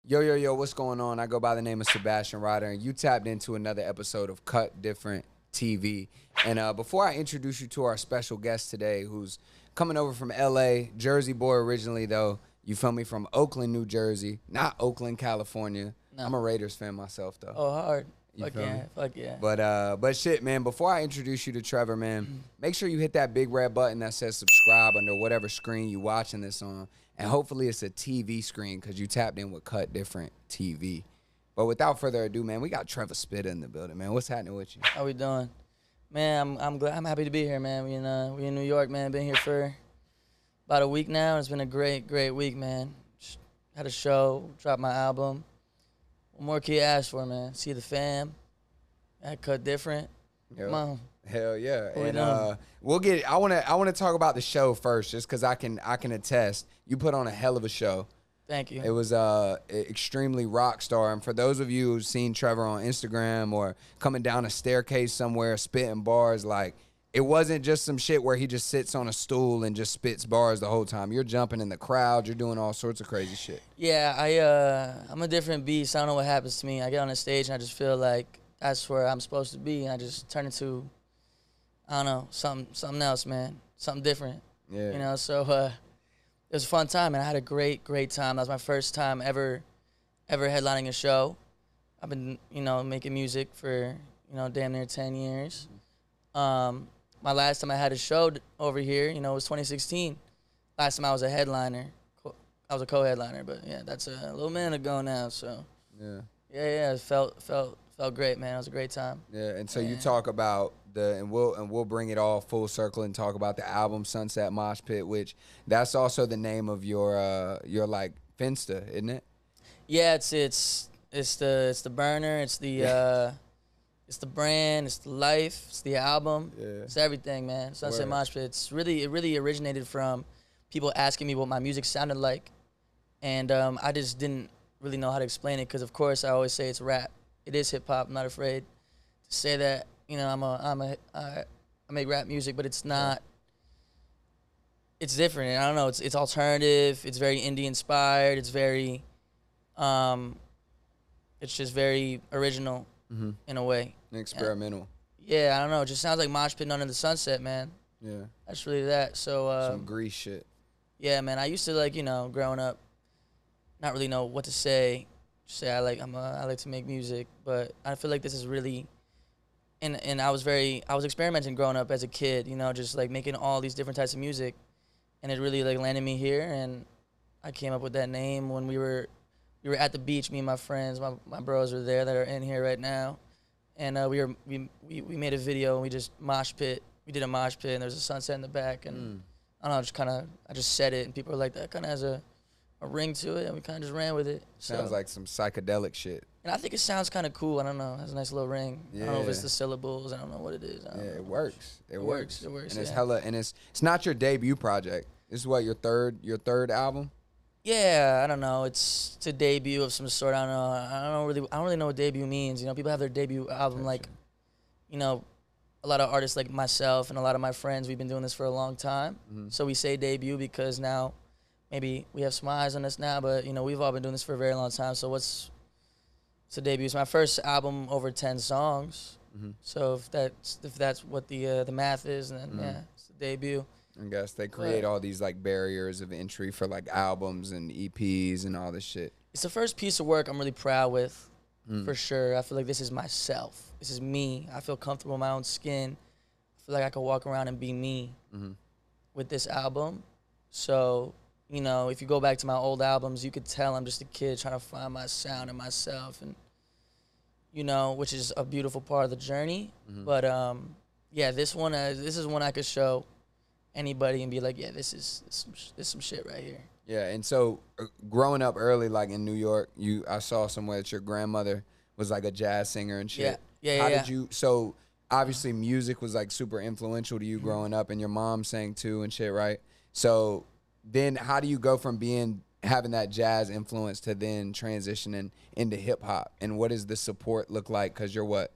Yo, yo, yo, what's going on? I go by the name of Sebastian Ryder, and you tapped into another episode of Cut Different TV. And before I introduce you to our special guest today, who's coming over from LA, Jersey boy originally, though, you feel me, from Oakland, New Jersey, not Oakland, California. No. I'm a Raiders fan myself, though. Oh, hard. You Fuck feel yeah. me? Fuck yeah. But shit, man, before I introduce you to Trevor, man, make sure you hit that big red button that says subscribe under whatever screen you watching this on. And hopefully it's a TV screen because you tapped in with Cut Different TV. But without further ado, man, we got Trevor Spitta in the building, man. What's happening with you? How we doing? Man, I'm glad. I'm happy to be here, man. We in New York, man. Been here for about a week now. It's been a great week, man. Just had a show, dropped my album. What more can you ask for, man? See the fam. I Cut Different. Yo. Come on. Hell yeah. What we And doing? we'll get I wanna talk about the show first, just cause I can attest. You put on a hell of a show. Thank you. It was extremely rock star. And for those of you who've seen Trevor on Instagram or coming down a staircase somewhere spitting bars, like it wasn't just some shit where he just sits on a stool and just spits bars the whole time. You're jumping in the crowd. You're doing all sorts of crazy shit. Yeah, I'm a different beast. I don't know what happens to me. I get on the stage and I just feel like that's where I'm supposed to be, and I just turn into, I don't know, something else, man. Something different. Yeah. You know, so it was a fun time, and I had a great time. That was my first time ever headlining a show. I've been, making music for, damn near 10 years. My last time I had a show over here, was 2016. Last time I was a headliner. I was a co-headliner, but yeah, that's a little minute ago now, so. Yeah. Yeah, it felt great, man. It was a great time. Yeah, and so you talk about and we'll bring it all full circle and talk about the album Sunset Mosh Pit, which that's also the name of your like Finsta, isn't it? Yeah, it's the burner, it's the it's the brand, it's the life, it's the album, it's everything, man. Sunset Mosh Pit. It really originated from people asking me what my music sounded like, and I just didn't really know how to explain it because of course I always say it's rap. It is hip hop. I'm not afraid to say that. I make rap music, but it's not. It's different. And I don't know. It's alternative. It's very indie inspired. It's very, it's just very original in a way. And experimental. Yeah, I don't know. It just sounds like mosh pit under the sunset, man. Yeah. That's really that. So some grease shit. Yeah, man. I used to growing up, not really know what to say. Just say I like to make music, but I feel like this is really. And I was experimenting growing up as a kid, just like making all these different types of music, and it really like landed me here. And I came up with that name when we were at the beach. Me and my friends, my bros were there that are in here right now, and we made a video and we just mosh pit. We did a mosh pit and there's a sunset in the back, and I don't know, I just said it and people were like, that kind of has a ring to it, and we kind of just ran with it. Sounds like some psychedelic shit. And I think it sounds kind of cool. I don't know. It has a nice little ring. Yeah. I don't know if it's the syllables. I don't know what it is. It works. It works. It works. And it's yeah. hella. And it's not your debut project. This is what your third album. Yeah, I don't know. It's a debut of some sort. I don't know. I don't really know what debut means. People have their debut album like, a lot of artists like myself and a lot of my friends. We've been doing this for a long time. So we say debut because now, maybe we have some eyes on us now. But we've all been doing this for a very long time. So it's a debut. It's my first album over 10 songs. So if that's what the math is, then yeah, it's the debut. I guess they create all these like barriers of entry for like albums and EPs and all this shit. It's the first piece of work I'm really proud with, for sure. I feel like this is myself. This is me. I feel comfortable in my own skin. I feel like I can walk around and be me with this album. So, if you go back to my old albums, you could tell I'm just a kid trying to find my sound and myself, and which is a beautiful part of the journey. But yeah, this is one I could show anybody and be like, yeah, this is some shit right here. Yeah, and so growing up early, like in New York, I saw somewhere that your grandmother was like a jazz singer and shit. Yeah. How did you? So obviously, music was like super influential to you growing up, and your mom sang too and shit, right? So then, how do you go from having that jazz influence to then transitioning into hip hop? And what does the support look like? Because you're what,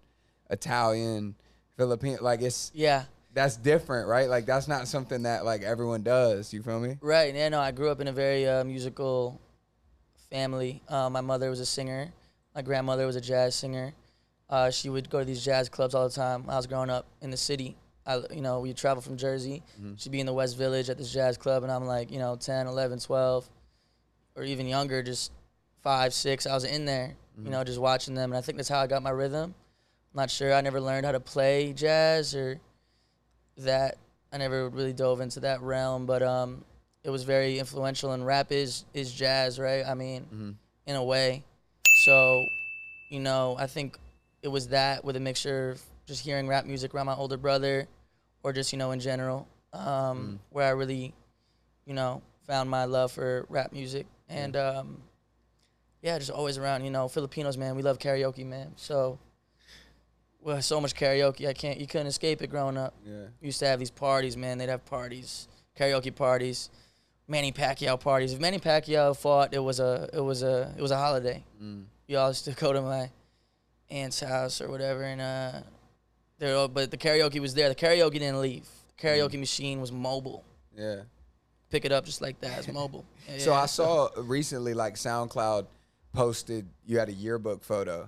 Italian, Filipino, like that's different, right? Like that's not something that like everyone does. You feel me? Right. Yeah. No, I grew up in a very musical family. My mother was a singer. My grandmother was a jazz singer. She would go to these jazz clubs all the time when I was growing up in the city. We travel from Jersey. She'd be in the West Village at this jazz club, and I'm like, 10, 11, 12, or even younger, just 5, 6. I was in there, just watching them, and I think that's how I got my rhythm. I'm not sure. I never learned how to play jazz or that. I never really dove into that realm, but it was very influential, and rap is jazz, right? I mean, in a way. So, I think it was that with a mixture of just hearing rap music around my older brother or just, in general, where I really, found my love for rap music. And, just always around, Filipinos, man, we love karaoke, man. So, well, so much karaoke, you couldn't escape it growing up. Yeah. We used to have these parties, man. They'd have parties, karaoke parties, Manny Pacquiao parties. If Manny Pacquiao fought, it was a holiday. We all used to go to my aunt's house or whatever, and but the karaoke was there. The karaoke didn't leave. The karaoke machine was mobile. Yeah. Pick it up just like that. It's mobile. So I saw recently, like, SoundCloud posted you had a yearbook photo.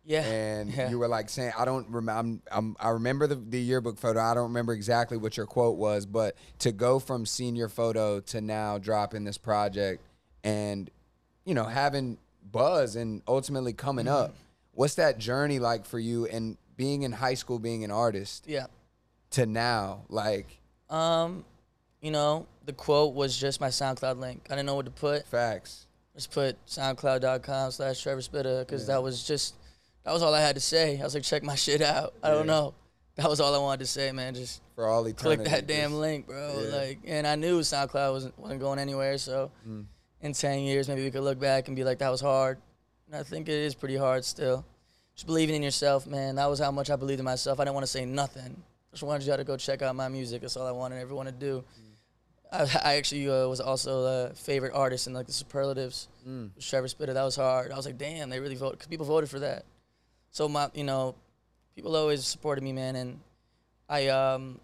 Yeah. And you were like saying, I don't remember. I remember the yearbook photo. I don't remember exactly what your quote was, but to go from senior photo to now dropping this project and, having buzz and ultimately coming up, what's that journey like for you? And being in high school, being an artist, to now, like, the quote was just my SoundCloud link. I didn't know what to put. Facts. Just put SoundCloud.com/Trevor Spitta because that was all I had to say. I was like, check my shit out. I don't know. That was all I wanted to say, man. Just for all eternity, click that damn link, bro. Yeah. Like, and I knew SoundCloud wasn't going anywhere. So in 10 years, maybe we could look back and be like, that was hard. And I think it is pretty hard still. Just believing in yourself, man. That was how much I believed in myself. I didn't want to say nothing. Just wanted y'all to go check out my music. That's all I wanted everyone to do. I actually was also a favorite artist in, like, the superlatives. Trevor Spitta. That was hard. I was like, damn, they really voted. Because people voted for that. So people always supported me, man, and I'm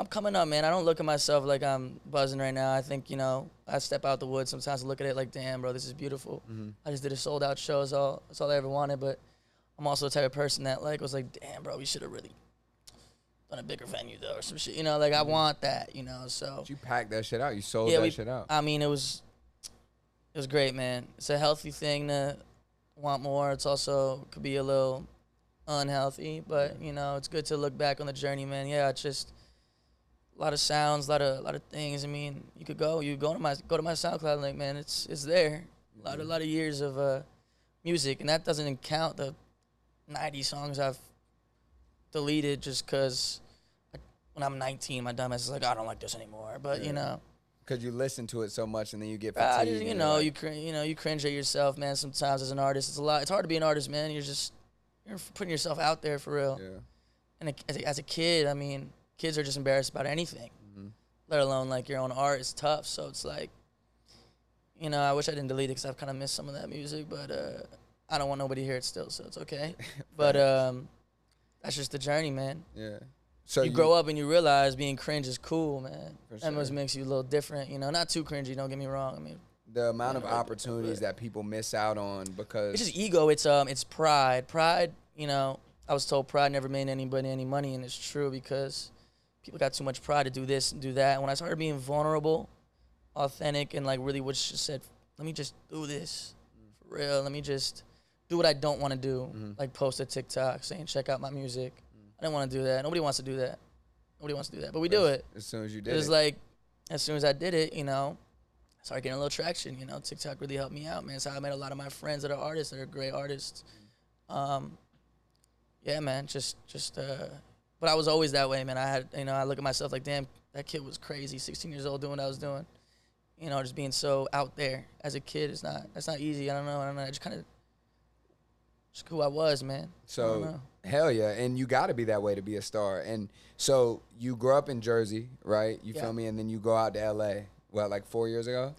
coming up, man. I don't look at myself like I'm buzzing right now. I think, I step out the woods sometimes and look at it like, damn, bro, this is beautiful. I just did a sold out show. That's all I ever wanted. But I'm also the type of person that, like, was like, damn, bro, we should have really done a bigger venue though or some shit. I want that, so. But you packed that shit out. You sold that shit out. I mean, it was great, man. It's a healthy thing to want more. It's also could be a little unhealthy, but it's good to look back on the journey, man. Yeah, it's just a lot of sounds, a lot of things. I mean, you go to my SoundCloud link, man. It's there. A lot of years of music, and that doesn't count the 90 songs I've deleted just because when I'm 19, my dumbass is like, I don't like this anymore. But because you listen to it so much and then you get fatigued. You cringe at yourself, man. Sometimes as an artist, it's hard to be an artist, man. You're putting yourself out there for real. Yeah. And as a kid, I mean, kids are just embarrassed about anything, let alone like your own art is tough. So it's like, I wish I didn't delete it because I've kind of missed some of that music, but I don't want nobody to hear it still, so it's okay. But that's just the journey, man. Yeah. So you grow up and you realize being cringe is cool, man. That must makes you a little different, not too cringy. Don't get me wrong. I mean, the amount of opportunities that people miss out on because it's just ego. It's pride. Pride. I was told pride never made anybody any money, and it's true because people got too much pride to do this and do that. And when I started being vulnerable, authentic, and like really just said, let me just do this for real. Let me just do what I don't want to do, like post a TikTok saying check out my music. I didn't want to do that. Nobody wants to do that. But we do it. As soon as you did it. It's like, as soon as I did it, I started getting a little traction. TikTok really helped me out, man. So I met a lot of my friends that are artists, that are great artists. Yeah, man, but I was always that way, man. I had, I look at myself like, damn, that kid was crazy, 16 years old, doing what I was doing. Just being so out there as a kid that's not easy. I don't know. I just kind of, just who I was, man. So, hell yeah. And you got to be that way to be a star. And so you grew up in Jersey, right? You feel me? And then you go out to L.A., like 4 years ago?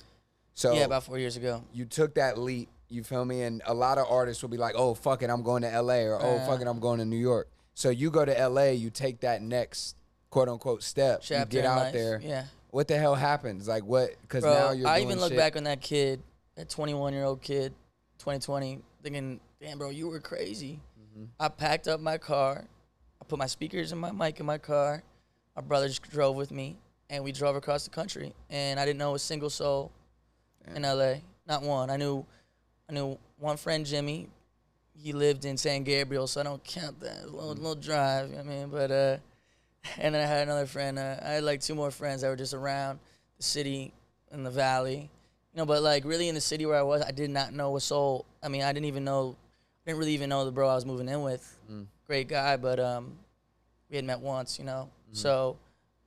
So yeah, about 4 years ago. You took that leap, you feel me? And a lot of artists will be like, oh, fuck it, I'm going to L.A. or oh, fuck it, I'm going to New York. So you go to L.A., you take that next quote-unquote step. Chapter you get out life. there. Yeah. What the hell happens? Like what? Because now you're doing I even look shit. back on that kid that 21-year-old kid, 2020, thinking, damn, bro, you were crazy. I packed up my car. I put my speakers and my mic in my car. My brother just drove with me, and we drove across the country. And I didn't know a single soul in LA, not one. I knew one friend, Jimmy. He lived in San Gabriel, so I don't count that. A little drive, you know what I mean? But and then I had another friend. I had like 2 more friends that were just around the city in the valley, you know. But like really in the city where I was, I did not know a soul. I mean, I didn't really even know the bro I was moving in with. Great guy, but we had met once, you know. So,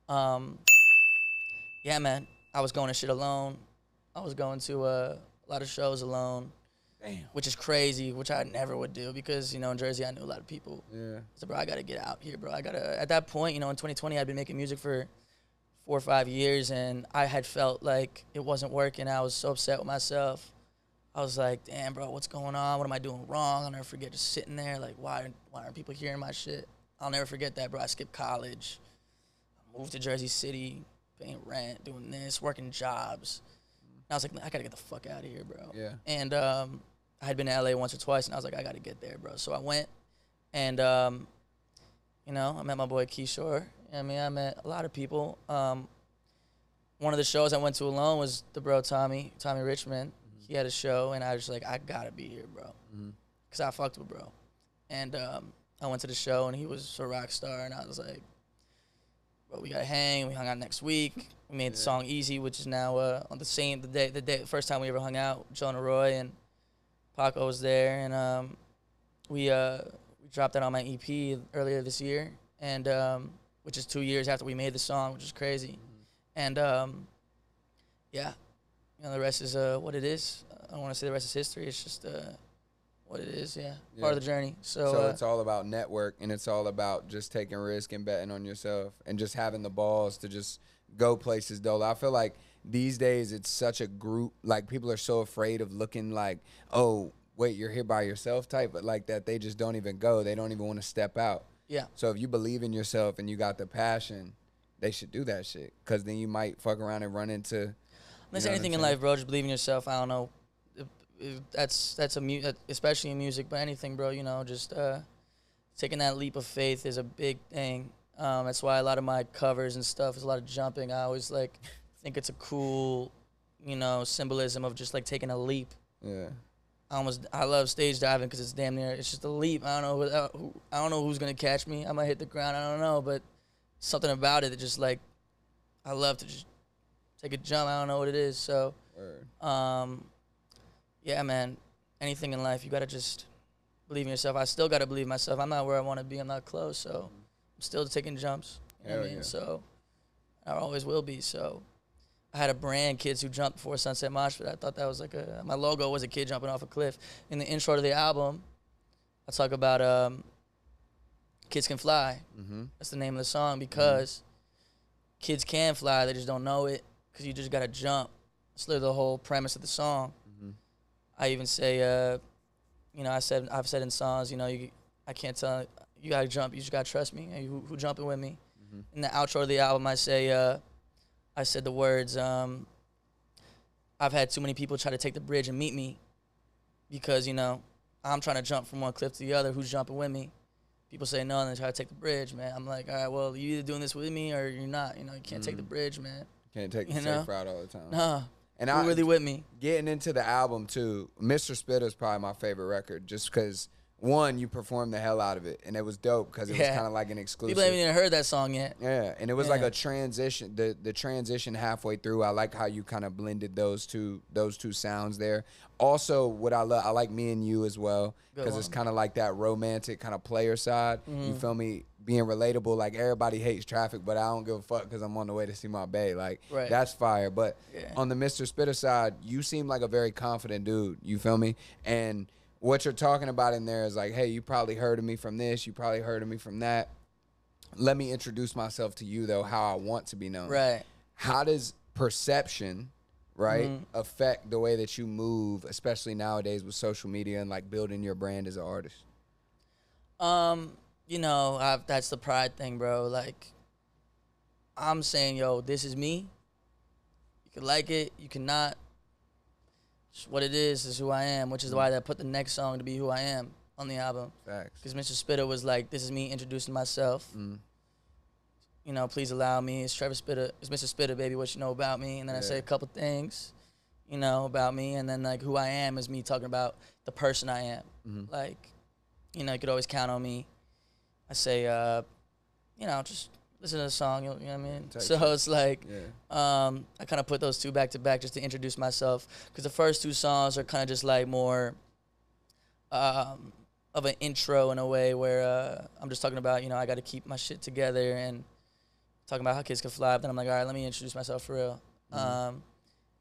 yeah, man, I was going to shit alone. I was going to a lot of shows alone. Damn. Which is crazy, which I never would do because, you know, in Jersey I knew a lot of people. Yeah. So, bro, I got to get out here, bro. At that point, you know, in 2020, I'd been making music for 4 or 5 years, and I had felt like it wasn't working. I was so upset with myself. I was like, damn, bro, what's going on? What am I doing wrong? I'll never forget just sitting there, like, why aren't people hearing my shit? I'll never forget that, bro. I skipped college. I moved to Jersey City, paying rent, doing this, working jobs. And I was like, I got to get the fuck out of here, bro. Yeah. And I had been to LA once or twice, and I was like, I got to get there, bro. So I went, and, you know, I met my boy Kishore. I mean, I met a lot of people. One of the shows I went to alone was the bro Tommy Richmond. He had a show, and I was like, I got to be here, bro. Because I fucked with bro. And I went to the show, and he was a rock star, and I was like, bro, we got to hang. We hung out next week. We made the song Easy, which is now on the first time we ever hung out, Jonah Roy and Paco was there, and we dropped that on my EP earlier this year, and which is 2 years after we made the song, which is crazy. And yeah, you know, the rest is what it is. I don't want to say the rest is history. It's just what it is, part of the journey. So it's all about network, and it's all about just taking risk and betting on yourself and just having the balls to just go places, though. I feel like these days it's such a group, like people are so afraid of looking like, oh, wait, you're here by yourself type, but like that they just don't even go. They don't even want to step out. Yeah. So if you believe in yourself and you got the passion, they should do that shit, because then you might fuck around and run into... There's anything in life, bro, just believe in yourself. I don't know. That's especially in music, but anything, bro, you know, just taking that leap of faith is a big thing. That's why a lot of my covers and stuff is a lot of jumping. I always like think it's a cool, you know, symbolism of just like taking a leap. Yeah. I love stage diving because it's damn near, it's just a leap. I don't know who's gonna catch me. I might hit the ground. I don't know, but something about it that just like I love to just take a jump. I don't know what it is. So, yeah, man. Anything in life, you gotta just believe in yourself. I still gotta believe in myself. I'm not where I want to be. I'm not close. So, I'm still taking jumps. You know what I mean? Yeah. So, I always will be. So, I had a brand, Kids Who Jump Before Sunset Mosh, but I thought that was like my logo was a kid jumping off a cliff. In the intro to the album, I talk about Kids Can Fly. That's the name of the song, because kids can fly. They just don't know it, because you just gotta jump. That's literally the whole premise of the song. I even say, you know, I've said in songs, you know, I can't tell, you gotta jump, you just gotta trust me. Hey, who jumping with me? In the outro of the album, I say, I said the words, I've had too many people try to take the bridge and meet me, because, you know, I'm trying to jump from one cliff to the other. Who's jumping with me? People say no, and they try to take the bridge, man. I'm like, all right, well, you either doing this with me or you're not. You know, you can't take the bridge, man. Can't take the safe route all the time. Nah. And you're really with me. Getting into the album, too, Mr. Spitta is probably my favorite record, just because, one, you performed the hell out of it, and it was dope because it was kind of like an exclusive. People haven't even heard that song yet. Yeah, and it was like a transition, the transition halfway through. I like how you kind of blended those two sounds there. Also, what I love, I like Me and You as well, because it's kind of like that romantic kind of player side. You feel me? Being relatable, like everybody hates Traffic, but I don't give a fuck because I'm on the way to see my bae. Like, that's fire. But on the Mr. Spitta side, you seem like a very confident dude. You feel me? And what you're talking about in there is like, hey, you probably heard of me from this. You probably heard of me from that. Let me introduce myself to you, though, how I want to be known. Right. How does perception, right, affect the way that you move, especially nowadays with social media and, like, building your brand as an artist? You know, that's the pride thing, bro. Like, I'm saying, yo, this is me. You can like it. You cannot. Just what it is who I am, which is why I put the next song to be Who I Am on the album. Facts. Because Mr. Spitta was like, this is me introducing myself. You know, please allow me. It's Trevor Spitta. It's Mr. Spitta, baby, what you know about me. And then I say a couple things, you know, about me. And then, like, who I am is me talking about the person I am. Like, you know, you could always count on me. I say, you know, just listen to the song, you know what I mean? So it's like, I kind of put those two back to back just to introduce myself. Because the first two songs are kind of just like more of an intro in a way where I'm just talking about, you know, I got to keep my shit together and talking about how kids can fly. Then I'm like, all right, let me introduce myself for real.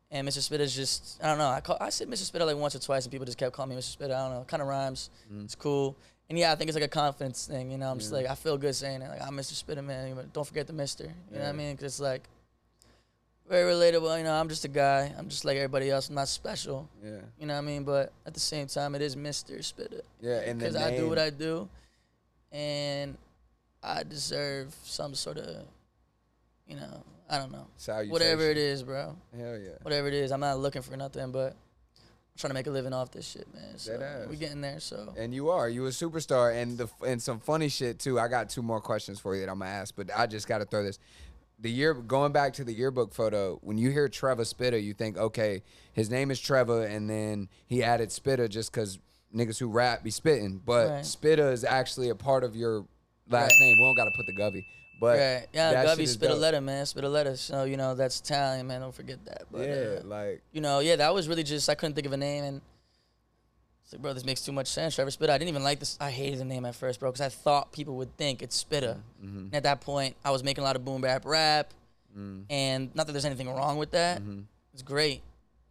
And Mr. Spitta's just, I don't know. I said Mr. Spitta like once or twice, and people just kept calling me Mr. Spitta. I don't know. It kind of rhymes. It's cool. And yeah, I think it's like a confidence thing. You know, I'm just like, I feel good saying it. Like, I'm Mr. Spitta, man. But don't forget the Mr. You know what I mean? Because it's like very relatable. You know, I'm just a guy. I'm just like everybody else. I'm not special. Yeah. You know what I mean? But at the same time, it is Mr. Spitta. Yeah, and because I do what I do, and I deserve some sort of, you know, I don't know. Whatever it is, bro. Hell yeah. Whatever it is. I'm not looking for nothing, but I'm trying to make a living off this shit, man. So we getting there, so. And you are. You a superstar. And some funny shit, too. I got two more questions for you that I'm going to ask, but I just got to throw this. Going back to the yearbook photo, when you hear Trevor Spitta, you think, okay, his name is Trevor, and then he added Spitta just because niggas who rap be spitting. But Spitta is actually a part of your last name. We don't got to put the Govey. But yeah, Govey, Spitaletta, man, Spitaletta. So, you know, that's Italian, man. Don't forget that. But, you know, that was really just, I couldn't think of a name, and it's like, bro, this makes too much sense. Trevor Spitta. I didn't even like this. I hated the name at first, bro, because I thought people would think it's Spitta. And at that point, I was making a lot of boom bap rap, and not that there's anything wrong with that. It's great.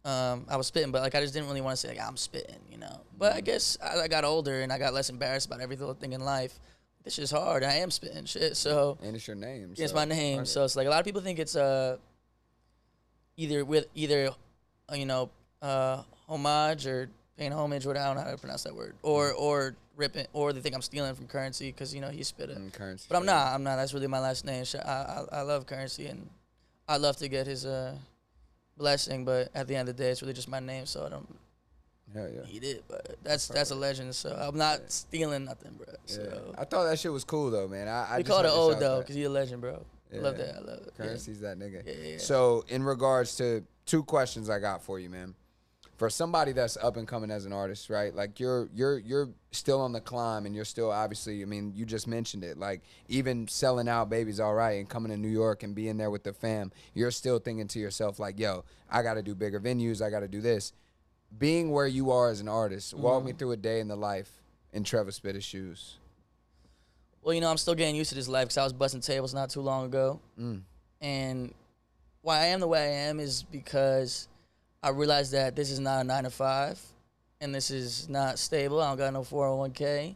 I was spitting, but like I just didn't really want to say like I'm spitting, you know. But I guess as I got older and I got less embarrassed about every little thing in life, this shit's hard. I am spitting shit, so. And it's your name. Yeah, it's my name, so it's like a lot of people think it's either you know homage or paying homage, whatever, I don't know how to pronounce that word, or ripping, or they think I'm stealing from Currency because you know he's Spitta. Currency, but I'm not. That's really my last name. I love Currency, and I love to get his blessing, but at the end of the day, it's really just my name, so I don't. Hell yeah. He did, but that's a legend, so I'm not stealing nothing, bro. So. I thought that shit was cool, though, man. I call it old, though, because he's a legend, bro. I love that. I love it. Currency's that nigga. Yeah. So, in regards to two questions I got for you, man. For somebody that's up and coming as an artist, right? Like, you're still on the climb, and you're still, obviously, I mean, you just mentioned it. Like, even selling out Baby's All Right and coming to New York and being there with the fam, you're still thinking to yourself, like, yo, I got to do bigger venues. I got to do this. Being where you are as an artist, walk me through a day in the life in Trevor Spitta's shoes. Well, you know, I'm still getting used to this life because I was busting tables not too long ago. And why I am the way I am is because I realized that this is not a 9-to-5, and this is not stable. I don't got no 401k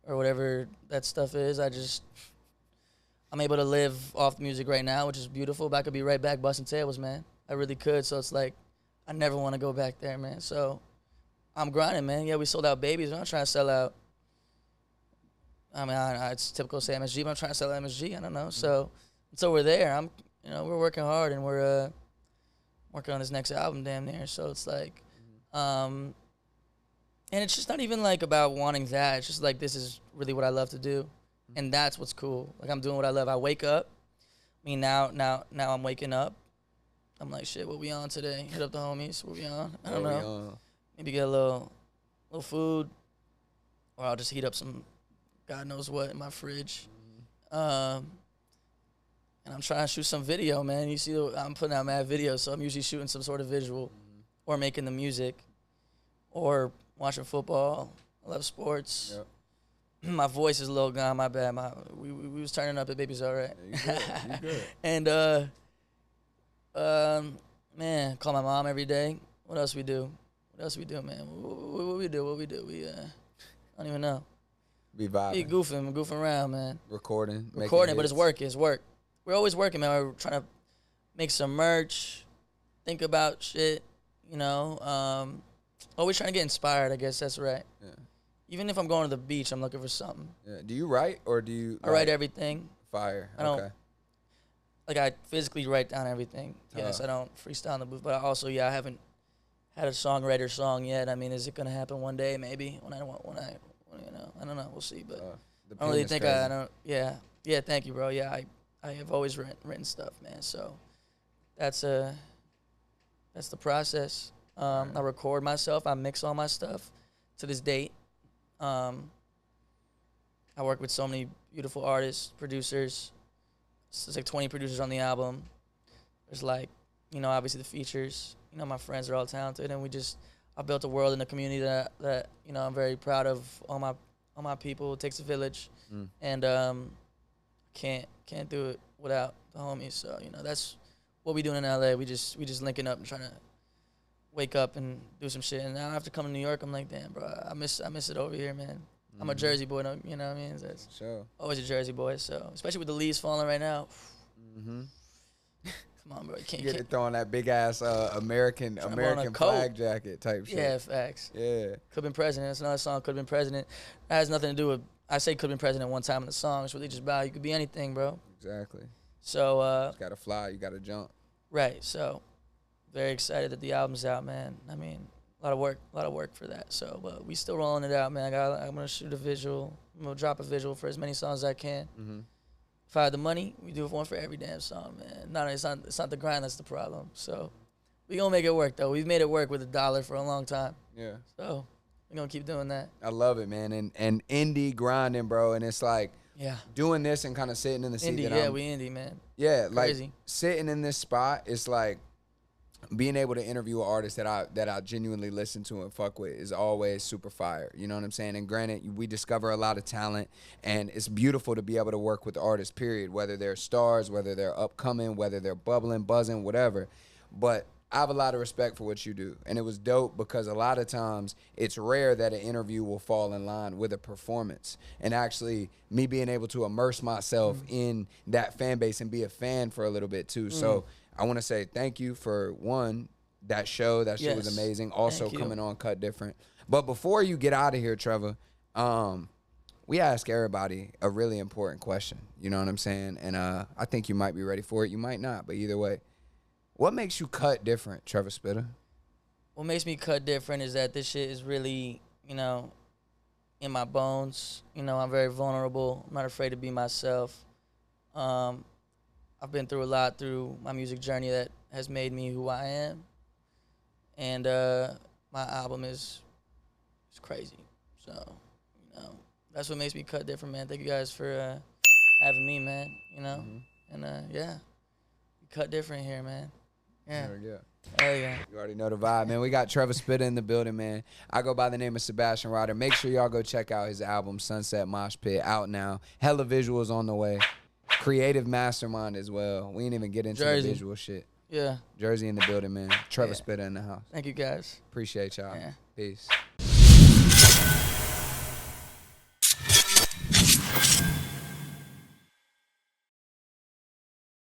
or whatever that stuff is. I'm able to live off music right now, which is beautiful, but I could be right back busting tables, man. I really could, so it's like, I never want to go back there, man. So I'm grinding, man. Yeah, we sold out Babies. I'm not trying to sell out. I mean, it's typical to say MSG, but I'm trying to sell MSG. I don't know. So until we're there, we're working hard, and we're working on this next album damn near. So it's like, and it's just not even like about wanting that. It's just like, this is really what I love to do. And that's what's cool. Like, I'm doing what I love. I wake up. I mean, now I'm waking up. I'm like, shit, what we on today? Hit up the homies. What we on? I don't know. Maybe get a little food, or I'll just heat up some God knows what in my fridge. And I'm trying to shoot some video, man. You see, I'm putting out mad videos, so I'm usually shooting some sort of visual, or making the music, or watching football. I love sports. Yep. My voice is a little gone. My bad. We was turning up at Baby's All Right. Yeah, you good. And man, call my mom every day. What else we do? Man? What we do? We I don't even know. Be vibing. Be goofing around, man. Recording, but it's work. We're always working, man. We're trying to make some merch, think about shit, you know. Always trying to get inspired, I guess that's right. Yeah. Even if I'm going to the beach, I'm looking for something. Yeah. Do you write, or do you? I write everything. Fire. I don't. Like, I physically write down everything. Yes, I don't freestyle in the booth, but I also, I haven't had a songwriter song yet. I mean, is it gonna happen one day? Maybe when I you know, I don't know. We'll see. But The I don't really pen is think crazy. I don't. Yeah. Thank you, bro. Yeah, I have always written stuff, man. So that's the process. I record myself. I mix all my stuff to this date. I work with so many beautiful artists, producers. There's like 20 producers on the album. There's like, you know, obviously the features. You know, my friends are all talented, and I built a world in the community that you know, I'm very proud of. All my people. It takes a village, and can't do it without the homies. So you know, that's what we doing in LA. We just linking up and trying to wake up and do some shit. And now after coming to New York, I'm like, damn, bro, I miss it over here, man. I'm a Jersey boy, you know what I mean? That's Sure. always a Jersey boy. So especially with the leaves falling right now. Come on, bro. You can't Get it throwing that big ass American flag jacket type shit. Yeah, facts. Yeah. Could've been president. That's another song. Could've been president. That has nothing to do with. I say could've been president one time in the song. It's really just about you could be anything, bro. Exactly. So you gotta fly. You gotta jump. right. So very excited that the album's out, man. I mean, a lot of work for that. So, but we still rolling it out, man. I'm gonna shoot a visual. I'm gonna drop a visual for as many songs as I can. If I had the money, we do one for every damn song, man. It's not the grind that's the problem. So we gonna make it work though. We've made it work with $1 for a long time. Yeah. So we're gonna keep doing that. I love it, man. And indie grinding, bro. And it's like doing this and kind of sitting in the seat Indie, that we indie, man. Yeah, Crazy. like sitting in this spot, it's like being able to interview an artist that I genuinely listen to and fuck with is always super fire. You know what I'm saying? And granted, we discover a lot of talent, and it's beautiful to be able to work with artists, period, whether they're stars, whether they're upcoming, whether they're bubbling, buzzing, whatever. But I have a lot of respect for what you do. And it was dope because a lot of times it's rare that an interview will fall in line with a performance. And actually, me being able to immerse myself in that fan base and be a fan for a little bit too. So I want to say thank you for, one, that show. That shit was amazing. Also coming on Cut Different. But before you get out of here, Trevor, we ask everybody a really important question. You know what I'm saying? And I think you might be ready for it. You might not, but either way. What makes you cut different, Trevor Spitta? What makes me cut different is that this shit is really, you know, in my bones. You know, I'm very vulnerable. I'm not afraid to be myself. I've been through a lot through my music journey that has made me who I am. And my album is crazy. So, you know, that's what makes me cut different, man. Thank you guys for having me, man. You know? And yeah, we cut different here, man. Yeah. Hell yeah. You already know the vibe, man. We got Trevor Spitta in the building, man. I go by the name of Sebastian Ryder. Make sure y'all go check out his album, Sunset Mosh Pit, out now. Hella visuals on the way. Creative mastermind as well. We ain't even get into the visual shit. Yeah. Jersey in the building, man. Trevor Spitta in the house. Thank you, guys. Appreciate y'all. Yeah. Peace.